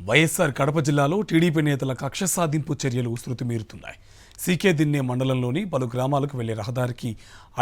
వైఎస్ఆర్ కడప జిల్లాలో టీడీపీ నేతల కక్ష సాధింపు చర్యలు శృతిమీరుతున్నాయి. సీకే దిన్నే మండలంలోని పలు గ్రామాలకు వెళ్లే రహదారికి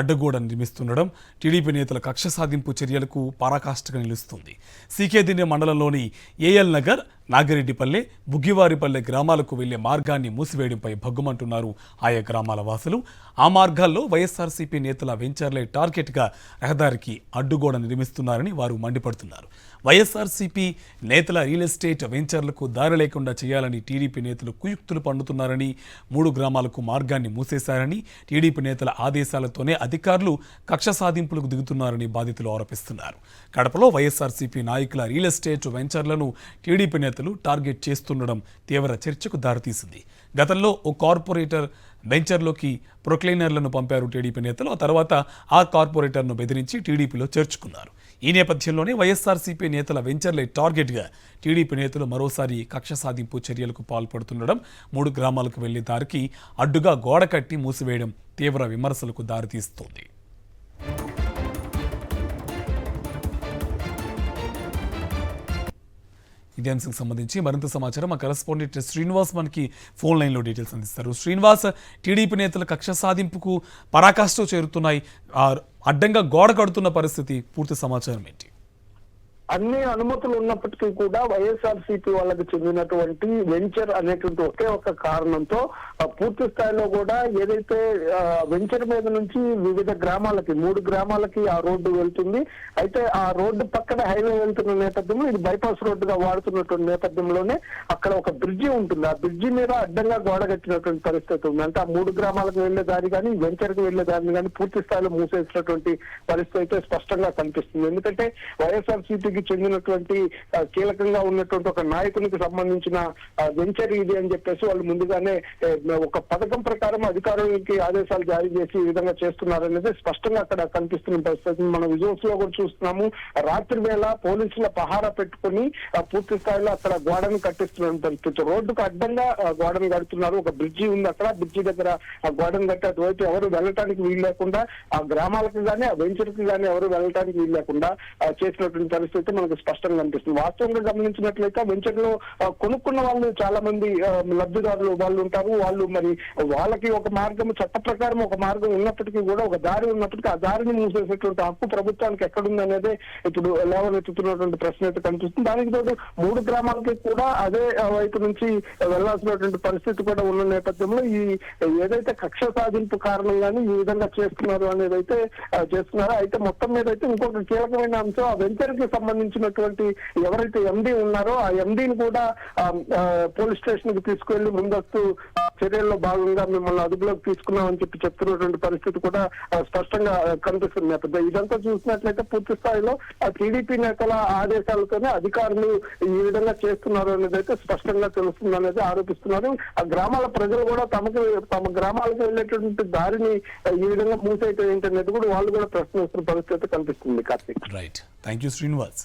అడ్డగోడ నిర్మిస్తుండడం టీడీపీ నేతల కక్ష సాధింపు చర్యలకు పరాకాష్ఠగా నిలుస్తుంది. సీకే దిన్నే మండలంలోని ఏఎల్ నగర్, నాగిరెడ్డిపల్లె, బుగ్గివారిపల్లె గ్రామాలకు వెళ్లే మార్గాన్ని మూసివేయడంపై భగ్గుమంటున్నారు ఆయా గ్రామాల వాసులు. ఆ మార్గాల్లో వైఎస్ఆర్సీపీ నేతల వెంచర్లే టార్గెట్గా రహదారికి అడ్డుగోడ నిర్మిస్తున్నారని వారు మండిపడుతున్నారు. వైఎస్ఆర్సీపీ నేతల రియల్ ఎస్టేట్ వెంచర్లకు దారి లేకుండా చేయాలని టీడీపీ నేతలు కుయుక్తులు పండుతున్నారని, 3 గ్రామాలకు మార్గాన్ని మూసేశారని, టీడీపీ నేతల ఆదేశాలతోనే అధికారులు కక్ష సాధింపులకు దిగుతున్నారని బాధితులు ఆరోపిస్తున్నారు. కడపలో వైఎస్ఆర్సీపీ నాయకుల రియల్ ఎస్టేట్ వెంచర్లను టీడీపీ నేతలు టార్గెట్ చేస్తుండడం తీవ్ర చర్చకు దారితీసింది. గతంలో ఓ కార్పొరేటర్ వెంచర్లోకి ప్రొక్లైనర్లను పంపారు టీడీపీ నేతలు. ఆ తర్వాత ఆ కార్పొరేటర్ను బెదిరించి టీడీపీలో చేర్చుకున్నారు. ఈ నేపథ్యంలోనే వైఎస్ఆర్సీపీ నేతల వెంచర్లే టార్గెట్గా టీడీపీ నేతలు మరోసారి కక్ష సాధింపు చర్యలకు పాల్పడుతుండడం, 3 గ్రామాలకు వెళ్లే దారికి అడ్డుగా గోడ కట్టి మూసివేయడం తీవ్ర విమర్శలకు దారితీస్తోంది. ఇదే అంశంకి సంబంధించి మరింత సమాచారం మా కరెస్పాండెంట్ శ్రీనివాస్ మనకి ఫోన్ లైన్లో డీటెయిల్స్ అందిస్తారు. శ్రీనివాస్, టీడీపీ నేతల కక్ష సాధింపుకు పరాకాష్ఠ చేరుతున్నాయి, అడ్డంగా గోడ కడుతున్న పరిస్థితి, పూర్తి సమాచారం ఏంటి? అన్ని అనుమతులు ఉన్నప్పటికీ కూడా వైఎస్ఆర్సీపీ వాళ్ళకి చెందినటువంటి వెంచర్ అనేటువంటి ఒకే ఒక కారణంతో పూర్తి స్థాయిలో కూడా ఏదైతే వెంచర్ మీద నుంచి వివిధ గ్రామాలకి 3 గ్రామాలకి ఆ రోడ్డు వెళ్తుంది. అయితే ఆ రోడ్డు పక్కన హైవే వెళ్తున్న నేపథ్యంలో ఇది బైపాస్ రోడ్డుగా వాడుతున్నటువంటి నేపథ్యంలోనే అక్కడ ఒక బ్రిడ్జి ఉంటుంది. ఆ బ్రిడ్జి మీద అడ్డంగా గోడ కట్టినటువంటి పరిస్థితి ఉంది. అంటే ఆ 3 గ్రామాలకు వెళ్లే దారి కానీ వెంచర్కి వెళ్లే దారిని కానీ పూర్తి స్థాయిలో మూసేసినటువంటి పరిస్థితి అయితే స్పష్టంగా కనిపిస్తుంది. ఎందుకంటే వైఎస్ఆర్సీపీకి చెందినటువంటి కీలకంగా ఉన్నటువంటి ఒక నాయకునికి సంబంధించిన వెంచర్ ఇది అని చెప్పేసి వాళ్ళు ముందుగానే ఒక పథకం ప్రకారం అధికారులకి ఆదేశాలు జారీ చేసి ఈ విధంగా చేస్తున్నారనేది స్పష్టంగా అక్కడ కనిపిస్తున్న పరిస్థితి మనం విజువల్స్ లో కూడా చూస్తున్నాము. రాత్రి వేళ పోలీసుల పహారా పెట్టుకుని పూర్తి స్థాయిలో అక్కడ గోడను కట్టిస్తున్న పరిస్థితి. రోడ్డుకు అడ్డంగా గోడను కడుతున్నారు. ఒక బ్రిడ్జి ఉంది, అక్కడ బ్రిడ్జి దగ్గర ఆ గోడను కట్టి అటువైపు ఎవరు వెళ్ళటానికి వీలు లేకుండా, ఆ గ్రామాలకు కానీ ఆ వెంచర్ కి కానీ ఎవరు వెళ్ళటానికి వీలు లేకుండా చేసినటువంటి పరిస్థితి మనకు స్పష్టంగా కనిపిస్తుంది. వాస్తవంగా గమనించినట్లయితే వెంచర్ లో కొనుక్కున్న వాళ్ళు చాలా మంది లబ్ధిదారులు వాళ్ళు ఉంటారు. వాళ్ళు మరి వాళ్ళకి ఒక మార్గం, చట్ట ప్రకారం ఒక మార్గం ఉన్నప్పటికీ కూడా, ఒక దారి ఉన్నప్పటికీ ఆ దారిని మూసేసేటువంటి హక్కు ప్రభుత్వానికి ఎక్కడుంది అనేది ఇప్పుడు లేవనెత్తుతున్నటువంటి ప్రశ్న అయితే కనిపిస్తుంది. దానికి తోడు 3 గ్రామాలకి కూడా అదే వైపు నుంచి వెళ్లాల్సినటువంటి పరిస్థితి కూడా ఉన్న నేపథ్యంలో ఈ ఏదైతే కక్ష సాధింపు కారణంగానే ఈ విధంగా చేస్తున్నారు అనేది అయితే చేస్తున్నారు. అయితే మొత్తం మీద అయితే ఇంకొక కీలకమైన అంశం, ఆ వెంచర్ కి సంబంధించినటువంటి ఎవరైతే ఎండీ ఉన్నారో ఆ ఎండీని కూడా పోలీస్ స్టేషన్ కి తీసుకువెళ్లి ముందస్తు చర్యల్లో భాగంగా మిమ్మల్ని అదుపులోకి తీసుకున్నామని చెప్తున్నటువంటి పరిస్థితి కూడా స్పష్టంగా కనిపిస్తుంది. ఇదంతా చూసినట్లయితే పూర్తి స్థాయిలో ఆ టీడీపీ నేతల ఆదేశాలతోనే అధికారులు ఈ విధంగా చేస్తున్నారు అనేది అయితే స్పష్టంగా తెలుస్తుంది అనేది ఆరోపిస్తున్నారు. ఆ గ్రామాల ప్రజలు కూడా తమ గ్రామాలకు వెళ్ళేటువంటి దారిని ఈ విధంగా మూసేయటం ఏంటనేది కూడా వాళ్ళు కూడా ప్రశ్నిస్తున్న పరిస్థితి కనిపిస్తుంది. Karthik, right, thank you Srinivas.